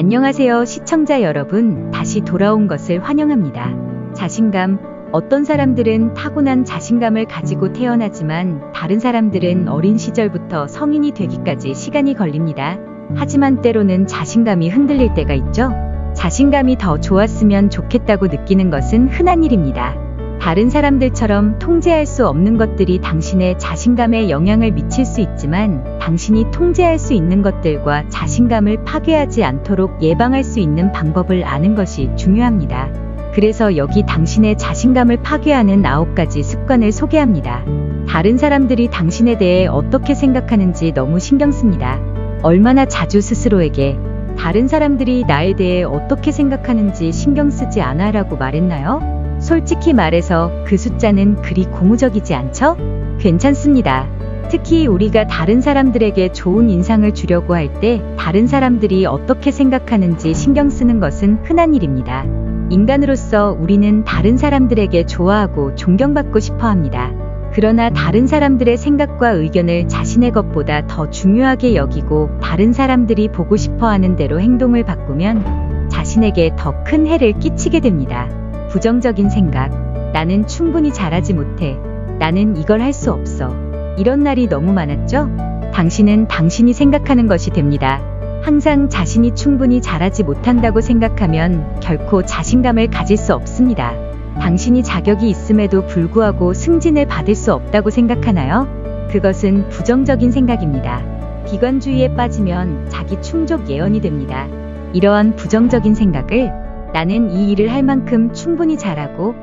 안녕하세요, 시청자 여러분. 다시 돌아온 것을 환영합니다. 자신감. 어떤 사람들은 타고난 자신감을 가지고 태어나지만 다른 사람들은 어린 시절부터 성인이 되기까지 시간이 걸립니다. 하지만 때로는 자신감이 흔들릴 때가 있죠. 자신감이 더 좋았으면 좋겠다고 느끼는 것은 흔한 일입니다. 다른 사람들처럼 통제할 수 없는 것들이 당신의 자신감에 영향을 미칠 수 있지만 당신이 통제할 수 있는 것들과 자신감을 파괴하지 않도록 예방할 수 있는 방법을 아는 것이 중요합니다. 그래서 여기 당신의 자신감을 파괴하는 9가지 습관을 소개합니다. 다른 사람들이 당신에 대해 어떻게 생각하는지 너무 신경 씁니다. 얼마나 자주 스스로에게 다른 사람들이 나에 대해 어떻게 생각하는지 신경 쓰지 않아 라고 말했나요? 솔직히 말해서 그 숫자는 그리 고무적이지 않죠? 괜찮습니다. 특히 우리가 다른 사람들에게 좋은 인상을 주려고 할 때 다른 사람들이 어떻게 생각하는지 신경 쓰는 것은 흔한 일입니다. 인간으로서 우리는 다른 사람들에게 좋아하고 존경받고 싶어 합니다. 그러나 다른 사람들의 생각과 의견을 자신의 것보다 더 중요하게 여기고 다른 사람들이 보고 싶어 하는 대로 행동을 바꾸면 자신에게 더 큰 해를 끼치게 됩니다. 부정적인 생각. 나는 충분히 잘하지 못해. 나는 이걸 할 수 없어. 이런 날이 너무 많았죠? 당신은 당신이 생각하는 것이 됩니다. 항상 자신이 충분히 잘하지 못한다고 생각하면 결코 자신감을 가질 수 없습니다. 당신이 자격이 있음에도 불구하고 승진을 받을 수 없다고 생각하나요? 그것은 부정적인 생각입니다. 비관주의에 빠지면 자기 충족 예언이 됩니다. 이러한 부정적인 생각을 나는 이 일을 할 만큼 충분히 잘하고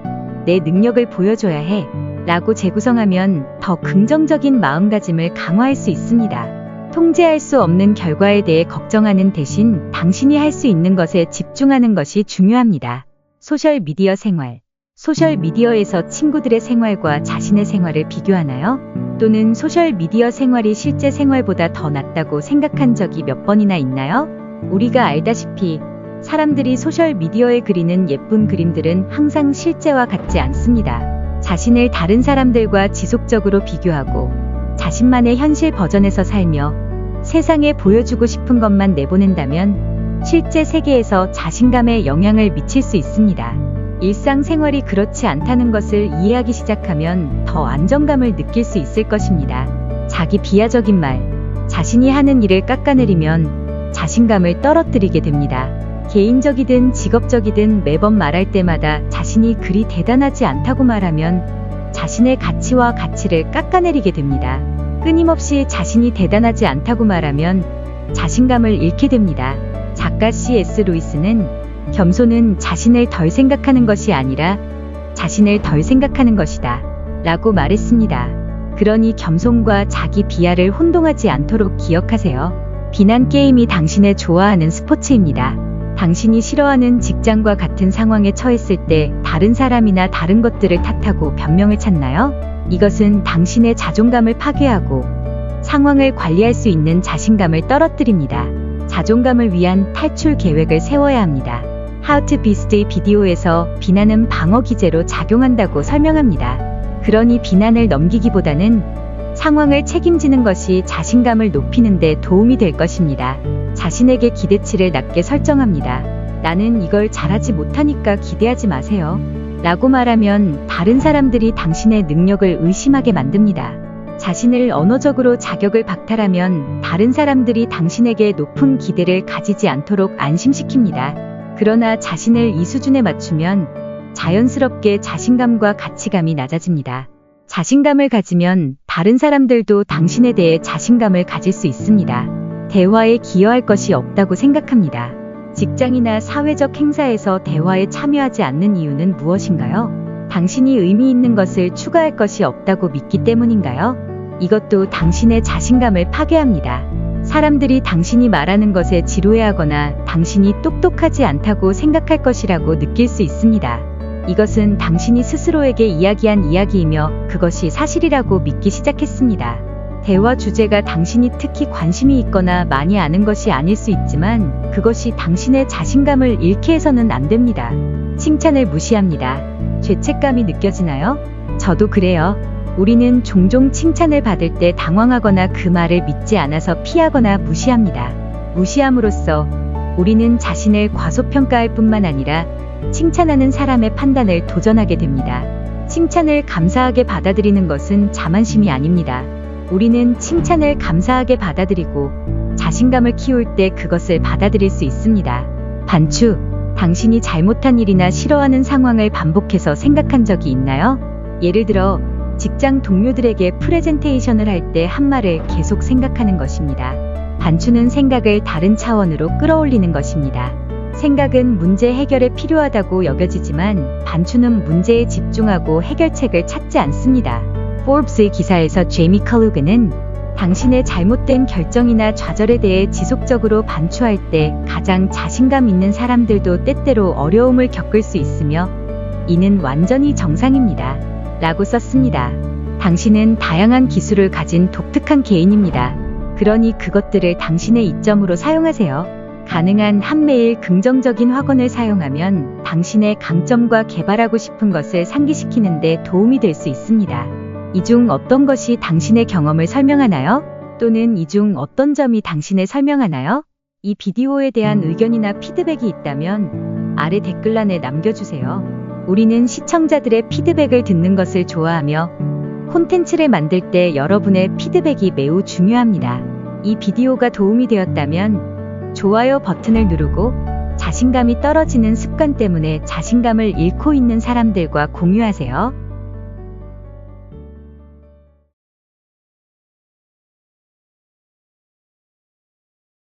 내 능력을 보여줘야 해 라고 재구성하면 더 긍정적인 마음가짐을 강화할 수 있습니다. 통제할 수 없는 결과에 대해 걱정하는 대신 당신이 할 수 있는 것에 집중하는 것이 중요합니다. 소셜미디어 생활. 소셜미디어에서 친구들의 생활과 자신의 생활을 비교하나요? 또는 소셜미디어 생활이 실제 생활보다 더 낫다고 생각한 적이 몇 번이나 있나요? 우리가 알다시피 사람들이 소셜미디어에 그리는 예쁜 그림들은 항상 실제와 같지 않습니다. 자신을 다른 사람들과 지속적으로 비교하고 자신만의 현실 버전에서 살며 세상에 보여주고 싶은 것만 내보낸다면 실제 세계에서 자신감에 영향을 미칠 수 있습니다. 일상생활이 그렇지 않다는 것을 이해하기 시작하면 더 안정감을 느낄 수 있을 것입니다. 자기 비하적인 말. 자신이 하는 일을 깎아내리면 자신감을 떨어뜨리게 됩니다. 개인적이든 직업적이든 매번 말할 때마다 자신이 그리 대단하지 않다고 말하면 자신의 가치와 가치를 깎아내리게 됩니다. 끊임없이 자신이 대단하지 않다고 말하면 자신감을 잃게 됩니다. 작가 C.S. 루이스는 겸손은 자신을 덜 생각하는 것이 아니라 자신을 덜 생각하는 것이다 라고 말했습니다. 그러니 겸손과 자기 비하를 혼동하지 않도록 기억하세요. 비난 게임이 당신의 좋아하는 스포츠입니다. 당신이 싫어하는 직장과 같은 상황에 처했을 때 다른 사람이나 다른 것들을 탓하고 변명을 찾나요? 이것은 당신의 자존감을 파괴하고 상황을 관리할 수 있는 자신감을 떨어뜨립니다. 자존감을 위한 탈출 계획을 세워야 합니다. How to Beast 비디오에서 비난은 방어 기제로 작용한다고 설명합니다. 그러니 비난을 넘기기보다는 상황을 책임지는 것이 자신감을 높이는 데 도움이 될 것입니다. 자신에게 기대치를 낮게 설정합니다. 나는 이걸 잘하지 못하니까 기대하지 마세요 라고 말하면 다른 사람들이 당신의 능력을 의심하게 만듭니다. 자신을 언어적으로 자격을 박탈하면 다른 사람들이 당신에게 높은 기대를 가지지 않도록 안심시킵니다. 그러나 자신을 이 수준에 맞추면 자연스럽게 자신감과 가치감이 낮아집니다. 자신감을 가지면 다른 사람들도 당신에 대해 자신감을 가질 수 있습니다. 대화에 기여할 것이 없다고 생각합니다. 직장이나 사회적 행사에서 대화에 참여하지 않는 이유는 무엇인가요? 당신이 의미 있는 것을 추가할 것이 없다고 믿기 때문인가요? 이것도 당신의 자신감을 파괴합니다. 사람들이 당신이 말하는 것에 지루해하거나 당신이 똑똑하지 않다고 생각할 것이라고 느낄 수 있습니다. 이것은 당신이 스스로에게 이야기한 이야기이며 그것이 사실이라고 믿기 시작했습니다. 대화 주제가 당신이 특히 관심이 있거나 많이 아는 것이 아닐 수 있지만 그것이 당신의 자신감을 잃게 해서는 안 됩니다. 칭찬을 무시합니다. 죄책감이 느껴지나요? 저도 그래요. 우리는 종종 칭찬을 받을 때 당황하거나 그 말을 믿지 않아서 피하거나 무시합니다. 무시함으로써 우리는 자신을 과소평가할 뿐만 아니라 칭찬하는 사람의 판단을 도전하게 됩니다. 칭찬을 감사하게 받아들이는 것은 자만심이 아닙니다. 우리는 칭찬을 감사하게 받아들이고 자신감을 키울 때 그것을 받아들일 수 있습니다. 반추, 당신이 잘못한 일이나 싫어하는 상황을 반복해서 생각한 적이 있나요? 예를 들어 직장 동료들에게 프레젠테이션을 할 때 한 말을 계속 생각하는 것입니다. 반추는 생각을 다른 차원으로 끌어올리는 것입니다. 생각은 문제 해결에 필요하다고 여겨지지만 반추는 문제에 집중하고 해결책을 찾지 않습니다. 포브스의 기사에서 제이미 칼루그는 당신의 잘못된 결정이나 좌절에 대해 지속적으로 반추할 때 가장 자신감 있는 사람들도 때때로 어려움을 겪을 수 있으며 이는 완전히 정상입니다. 라고 썼습니다. 당신은 다양한 기술을 가진 독특한 개인입니다. 그러니 그것들을 당신의 이점으로 사용하세요. 가능한 한 매일 긍정적인 확언을 사용하면 당신의 강점과 개발하고 싶은 것을 상기시키는 데 도움이 될 수 있습니다. 이 중 어떤 것이 당신의 경험을 설명하나요? 또는 이 중 어떤 점이 당신을 설명하나요? 이 비디오에 대한 의견이나 피드백이 있다면 아래 댓글란에 남겨주세요. 우리는 시청자들의 피드백을 듣는 것을 좋아하며 콘텐츠를 만들 때 여러분의 피드백이 매우 중요합니다. 이 비디오가 도움이 되었다면 좋아요 버튼을 누르고 자신감이 떨어지는 습관 때문에 자신감을 잃고 있는 사람들과 공유하세요.